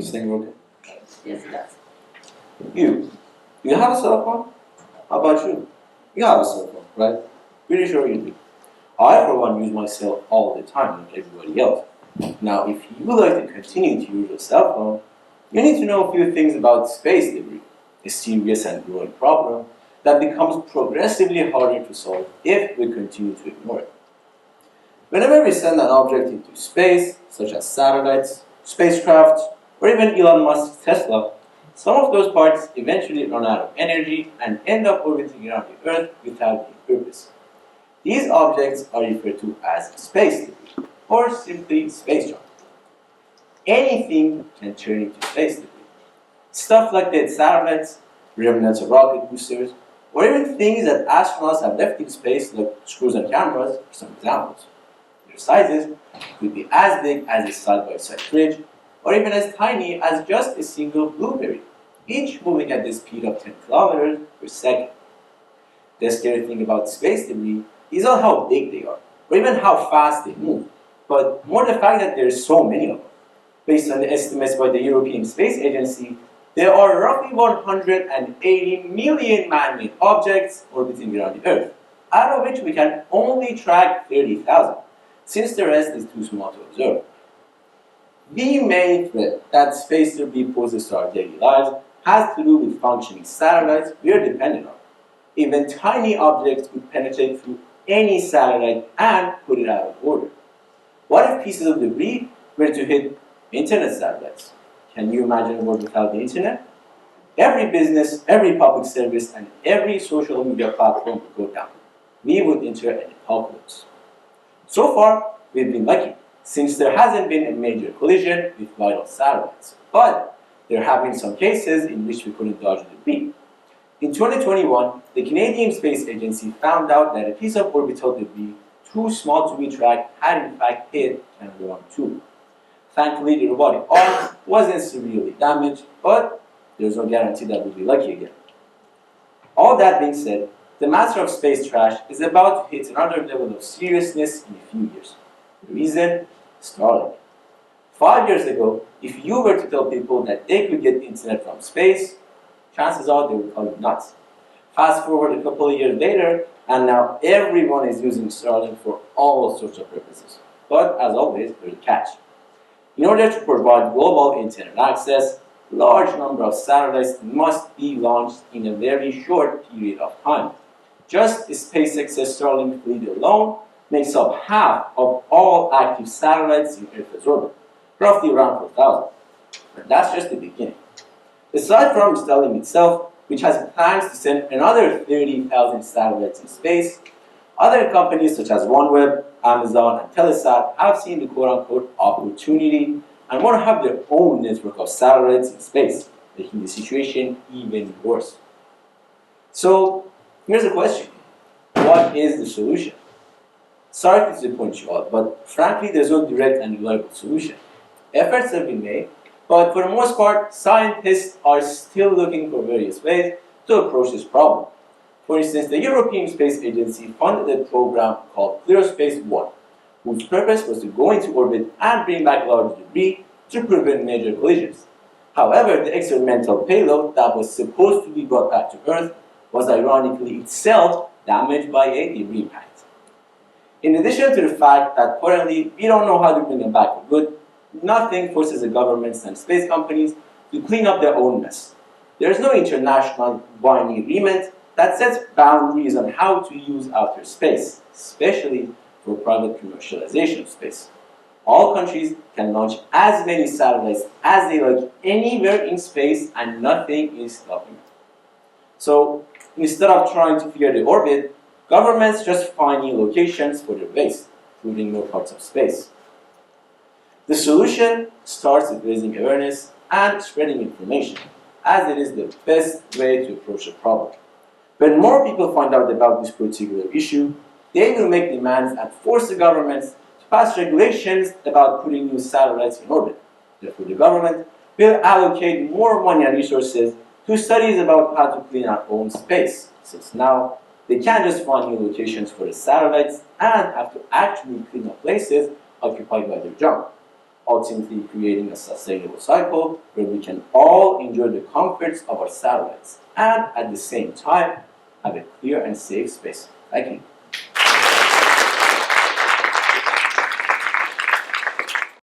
this thing working? Yes, it does. You have a cell phone? How about you? You have a cell phone, right? Pretty sure you do. I, for one, use my cell all the time, like everybody else. Now, if you would like to continue to use your cell phone, you need to know a few things about space debris, a serious and growing problem that becomes progressively harder to solve if we continue to ignore it. Whenever we send an object into space, such as satellites, spacecraft, or even Elon Musk's Tesla, some of those parts eventually run out of energy and end up orbiting around the Earth without any purpose. These objects are referred to as space debris, or simply space junk. Anything can turn into space debris. Stuff like dead satellites, remnants of rocket boosters, or even things that astronauts have left in space, like screws and cameras, are some examples. Their sizes could be as big as a side-by-side fridge, or even as tiny as just a single blueberry, each moving at the speed of 10 kilometers per second. The scary thing about space debris is not how big they are, or even how fast they move, but more the fact that there are so many of them. Based on the estimates by the European Space Agency, there are roughly 180 million man-made objects orbiting around the Earth, out of which we can only track 30,000, since the rest is too small to observe. The main threat that space debris poses to our daily lives has to do with functioning satellites we are dependent on. Even tiny objects could penetrate through any satellite and put it out of order. What if pieces of debris were to hit internet satellites? Can you imagine a world without the internet? Every business, every public service, and every social media platform would go down. We would enter an apocalypse. So far, we've been lucky, since there hasn't been a major collision with vital satellites. But there have been some cases in which we couldn't dodge the debris. In 2021, the Canadian Space Agency found out that a piece of orbital debris too small to be tracked had in fact hit Canadarm2. Thankfully, the robotic arm wasn't severely damaged, but there's no guarantee that we'll be lucky again. All that being said, the matter of space trash is about to hit another level of seriousness in a few years. The reason? Starlink. 5 years ago, if you were to tell people that they could get internet from space, chances are they would call you nuts. Fast forward a couple of years later, and now everyone is using Starlink for all sorts of purposes. But as always, there's a catch. In order to provide global internet access, a large number of satellites must be launched in a very short period of time. Just SpaceX's Starlink fleet alone makes up half of all active satellites in Earth's orbit, roughly around 4,000. But that's just the beginning. Aside from Starlink itself, which has plans to send another 30,000 satellites in space, other companies such as OneWeb, Amazon, and Telesat have seen the quote-unquote opportunity and want to have their own network of satellites in space, making the situation even worse. So, here's the question. What is the solution? Sorry to disappoint you all, but frankly, there's no direct and reliable solution. Efforts have been made, but for the most part, scientists are still looking for various ways to approach this problem. For instance, the European Space Agency funded a program called ClearSpace 1, whose purpose was to go into orbit and bring back large debris to prevent major collisions. However, the experimental payload that was supposed to be brought back to Earth was ironically itself damaged by a debris impact. In addition to the fact that currently we don't know how to bring them back for good, nothing forces the governments and space companies to clean up their own mess. There is no international binding agreement that sets boundaries on how to use outer space, especially for private commercialization of space. All countries can launch as many satellites as they like anywhere in space, and nothing is stopping them. So instead of trying to figure the orbit, governments just find new locations for their base, including more parts of space. The solution starts with raising awareness and spreading information, as it is the best way to approach the problem. When more people find out about this particular issue, they will make demands and force the governments to pass regulations about putting new satellites in orbit. Therefore, the government will allocate more money and resources to studies about how to clean our own space, since now they can't just find new locations for the satellites and have to actually clean up places occupied by their junk. ultimately creating a sustainable cycle where we can all enjoy the comforts of our satellites and at the same time have a clear and safe space. Thank you.